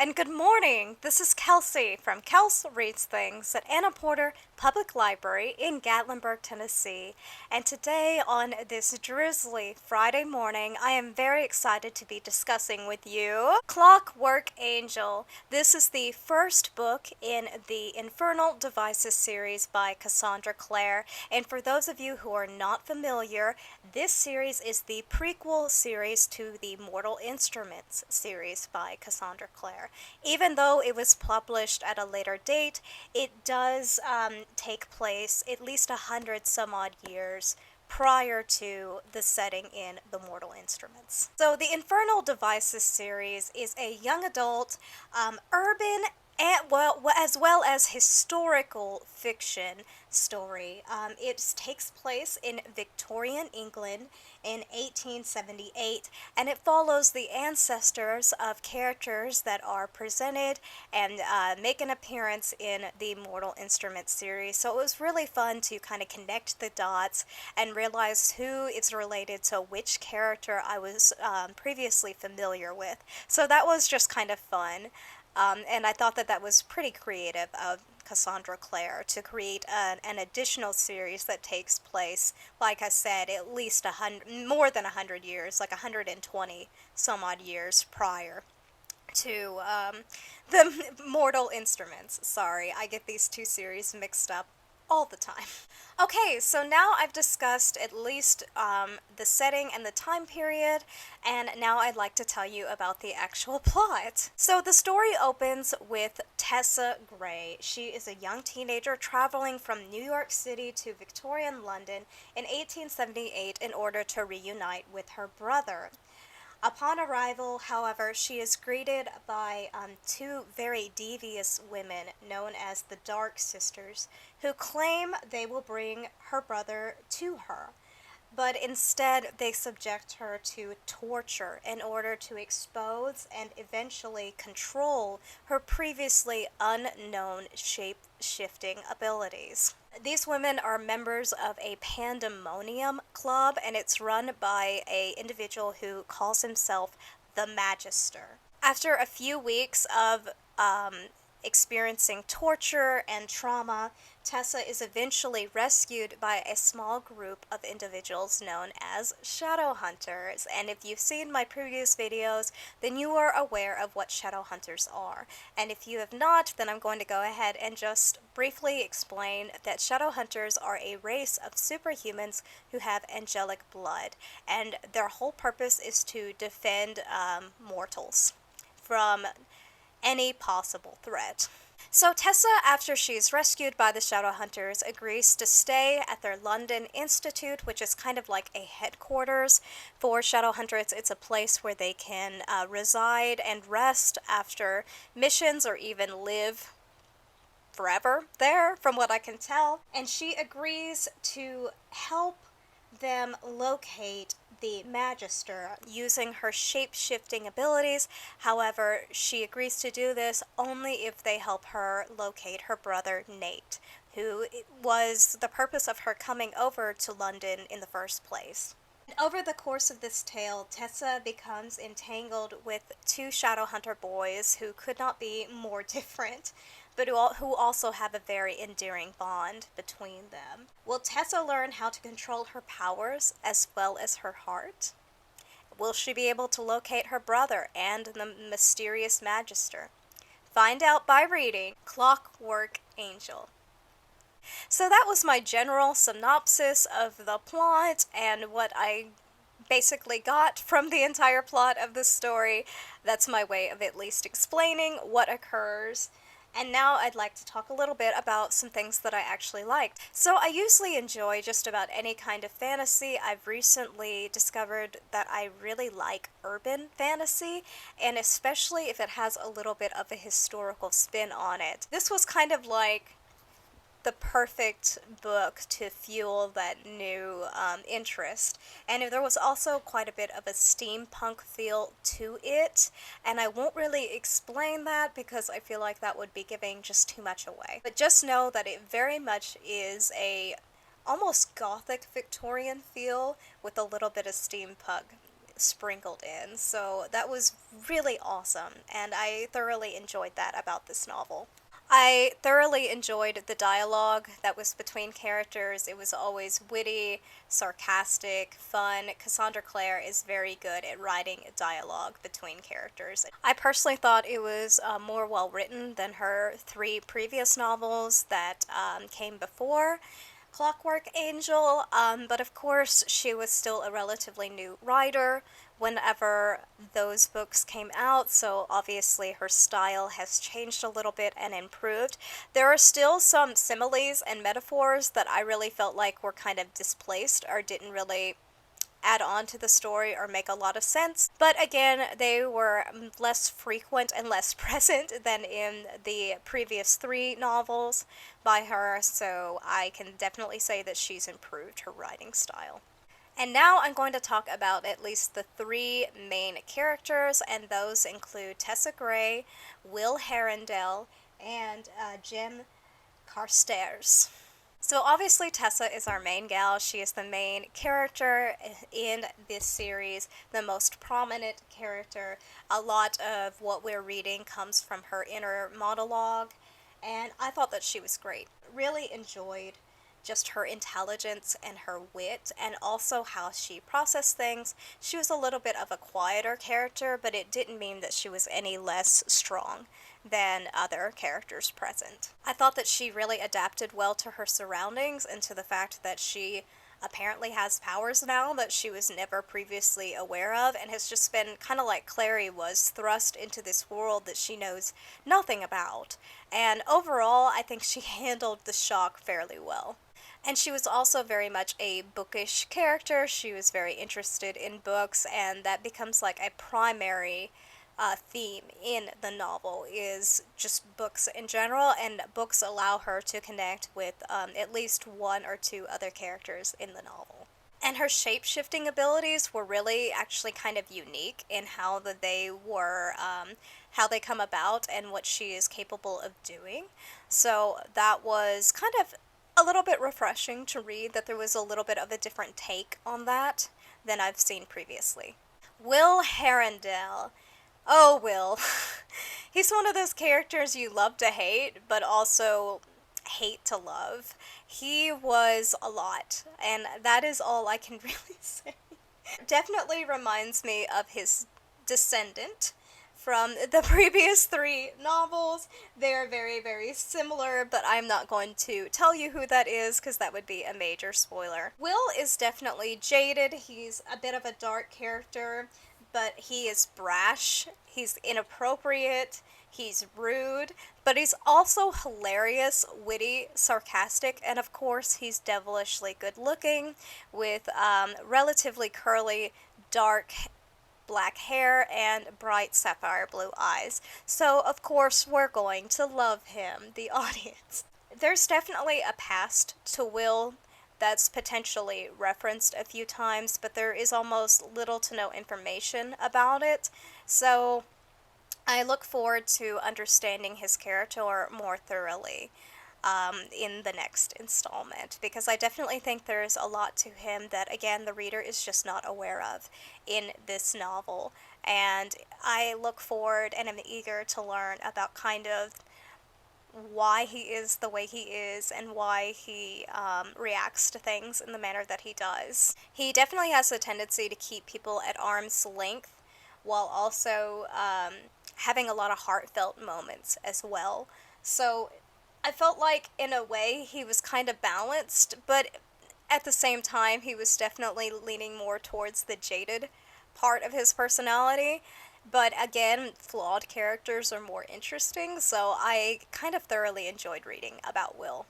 and good morning. This is Kelsey from Kels Reads Things at Anna Porter Public Library in Gatlinburg, Tennessee. And today, on this drizzly Friday morning, I am very excited to be discussing with you Clockwork Angel. This is the first book in the Infernal Devices series by Cassandra Clare. And for those of you who are not familiar, this series is the prequel series to the Mortal Instruments series by Cassandra Clare. Even though it was published at a later date, it does take place at least 100 some odd years prior to the setting in the Mortal Instruments. So the Infernal Devices series is a young adult, urban, and as well as historical fiction story. It takes place in Victorian England in 1878, and it follows the ancestors of characters that are presented and make an appearance in the Mortal Instruments series. So it was really fun to kind of connect the dots and realize who is related to which character I was previously familiar with. So that was just kind of fun. And I thought that that was pretty creative of Cassandra Clare to create an additional series that takes place, like I said, at least more than 100 years, like 120 some odd years prior to the Mortal Instruments. Sorry, I get these two series mixed up all the time. Okay, so now I've discussed at least the setting and the time period, and now I'd like to tell you about the actual plot. So the story opens with Tessa Gray. She is a young teenager traveling from New York City to Victorian London in 1878 in order to reunite with her brother. Upon arrival, however, she is greeted by two very devious women known as the Dark Sisters, who claim they will bring her brother to her. But instead, they subject her to torture in order to expose and eventually control her previously unknown shape-shifting abilities. These women are members of a pandemonium club, and it's run by an individual who calls himself the Magister. After a few weeks of experiencing torture and trauma, Tessa is eventually rescued by a small group of individuals known as shadow hunters. And if you've seen my previous videos, then you are aware of what shadow hunters are. And if you have not, then I'm going to go ahead and just briefly explain that shadow hunters are a race of superhumans who have angelic blood, and their whole purpose is to defend mortals from any possible threat. So Tessa, after she's rescued by the shadow hunters, agrees to stay at their London Institute, which is kind of like a headquarters for shadow hunters. It's a place where they can reside and rest after missions, or even live forever there, from what I can tell. And she agrees to help them locate the Magister using her shape-shifting abilities. However, she agrees to do this only if they help her locate her brother Nate, who was the purpose of her coming over to London in the first place. Over the course of this tale, Tessa becomes entangled with two Shadowhunter boys who could not be more different, but who also have a very endearing bond between them. Will Tessa learn how to control her powers as well as her heart? Will she be able to locate her brother and the mysterious Magister? Find out by reading Clockwork Angel. So that was my general synopsis of the plot and what I basically got from the entire plot of the story. That's my way of at least explaining what occurs. And now I'd like to talk a little bit about some things that I actually liked. So I usually enjoy just about any kind of fantasy. I've recently discovered that I really like urban fantasy, and especially if it has a little bit of a historical spin on it. This was kind of like the perfect book to fuel that new interest. And there was also quite a bit of a steampunk feel to it, and I won't really explain that because I feel like that would be giving just too much away. But just know that it very much is a almost gothic Victorian feel with a little bit of sprinkled in. So that was really awesome, and I thoroughly enjoyed that about this novel. I thoroughly enjoyed the dialogue that was between characters. It was always witty, sarcastic, fun. Cassandra Clare is very good at writing dialogue between characters. I personally thought it was more well written than her three previous novels that came before Clockwork Angel, but of course she was still a relatively new writer whenever those books came out, so obviously her style has changed a little bit and improved. There are still some similes and metaphors that I really felt like were kind of displaced or didn't really add on to the story or make a lot of sense. But again, they were less frequent and less present than in the previous three novels by her, so I can definitely say that she's improved her writing style. And now I'm going to talk about at least the three main characters, and those include Tessa Gray, Will Herondale, and Jim Carstairs. So obviously Tessa is our main gal. She is the main character in this series, the most prominent character. A lot of what we're reading comes from her inner monologue, and I thought that she was great. Really enjoyed just her intelligence and her wit, and also how she processed things. She was a little bit of a quieter character, but it didn't mean that she was any less strong than other characters present. I thought that she really adapted well to her surroundings and to the fact that she apparently has powers now that she was never previously aware of, and has just been kind of like Clary was, thrust into this world that she knows nothing about. And overall, I think she handled the shock fairly well. And she was also very much a bookish character. She was very interested in books, and that becomes like a primary theme in the novel, is just books in general, and books allow her to connect with at least one or two other characters in the novel. And her shape-shifting abilities were really actually kind of unique in how they were, how they come about and what she is capable of doing. So that was kind of a little bit refreshing to read, that there was a little bit of a different take on that than I've seen previously. Will Herondale. Oh, Will. He's one of those characters you love to hate, but also hate to love. He was a lot, and that is all I can really say. Definitely reminds me of his descendant from the previous three novels. They are very, very similar, but I'm not going to tell you who that is because that would be a major spoiler. Will is definitely jaded. He's a bit of a dark character, but he is brash, he's inappropriate, he's rude, but he's also hilarious, witty, sarcastic, and of course he's devilishly good looking with relatively curly, dark black hair and bright sapphire blue eyes. So of course we're going to love him, the audience. There's definitely a past to Will that's potentially referenced a few times, but there is almost little to no information about it. So I look forward to understanding his character more thoroughly in the next installment, because I definitely think there's a lot to him that, again, the reader is just not aware of in this novel. And I look forward and am eager to learn about kind of why he is the way he is and why he reacts to things in the manner that he does. He definitely has a tendency to keep people at arm's length while also having a lot of heartfelt moments as well. So I felt like, in a way, he was kind of balanced, but at the same time, he was definitely leaning more towards the jaded part of his personality. But again, flawed characters are more interesting, so I kind of thoroughly enjoyed reading about Will.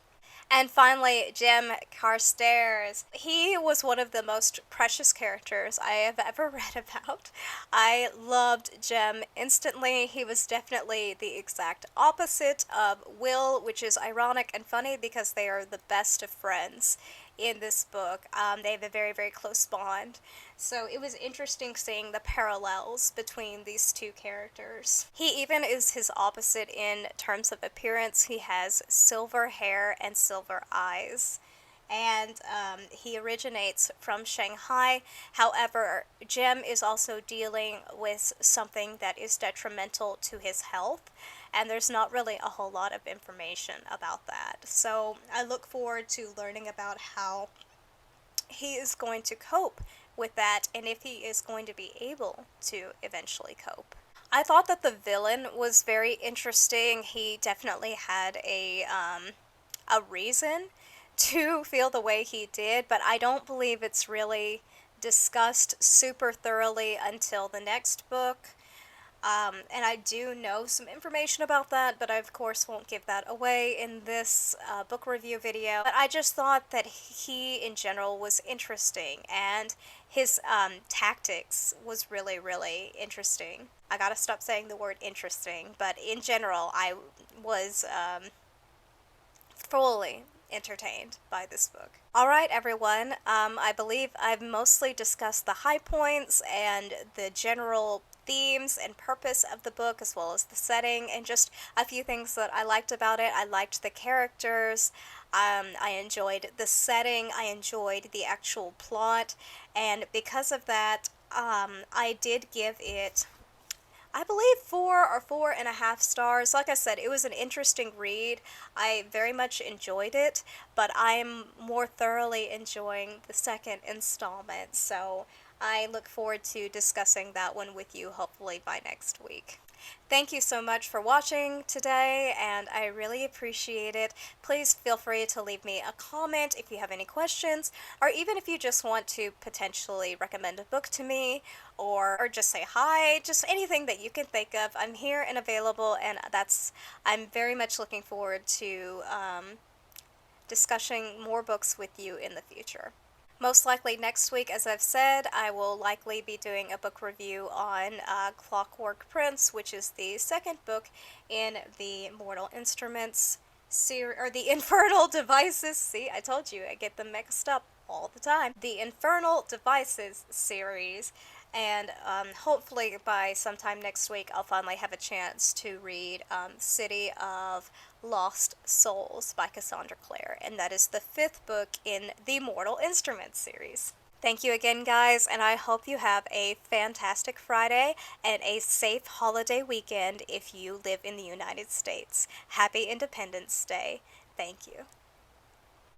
And finally, Jim Carstairs. He was one of the most precious characters I have ever read about. I loved Jim instantly. He was definitely the exact opposite of Will, which is ironic and funny because they are the best of friends in this book. They have a very, very close bond. So it was interesting seeing the parallels between these two characters. He even is his opposite in terms of appearance. He has silver hair and silver eyes. and he originates from Shanghai. However, Jim is also dealing with something that is detrimental to his health, and there's not really a whole lot of information about that. So I look forward to learning about how he is going to cope with that and if he is going to be able to eventually cope. I thought that the villain was very interesting. He definitely had a reason to feel the way he did, but I don't believe it's really discussed super thoroughly until the next book. And I do know some information about that, but I of course won't give that away in this book review video. But I just thought that he in general was interesting, and his tactics was really, really interesting. I gotta stop saying the word interesting, but in general I was fully entertained by this book. Alright everyone, I believe I've mostly discussed the high points and the general themes and purpose of the book, as well as the setting, and just a few things that I liked about it. I liked the characters, I enjoyed the setting, I enjoyed the actual plot, and because of that, I did give it, I believe, 4 or 4.5 stars. Like I said, it was an interesting read. I very much enjoyed it, but I'm more thoroughly enjoying the second installment, so I look forward to discussing that one with you hopefully by next week. Thank you so much for watching today, and I really appreciate it. Please feel free to leave me a comment if you have any questions, or even if you just want to potentially recommend a book to me, or just say hi, just anything that you can think of. I'm here and available, and I'm very much looking forward to discussing more books with you in the future. Most likely next week, as I've said, I will likely be doing a book review on Clockwork Prince, which is the second book in the Mortal Instruments series, or the Infernal Devices. See, I told you, I get them mixed up all the time. The Infernal Devices series, and hopefully by sometime next week I'll finally have a chance to read City of Lost Souls by Cassandra Clare, and that is the 5th book in the Mortal Instruments series. Thank you again, guys, and I hope you have a fantastic Friday and a safe holiday weekend if you live in the United States. Happy Independence Day. Thank you.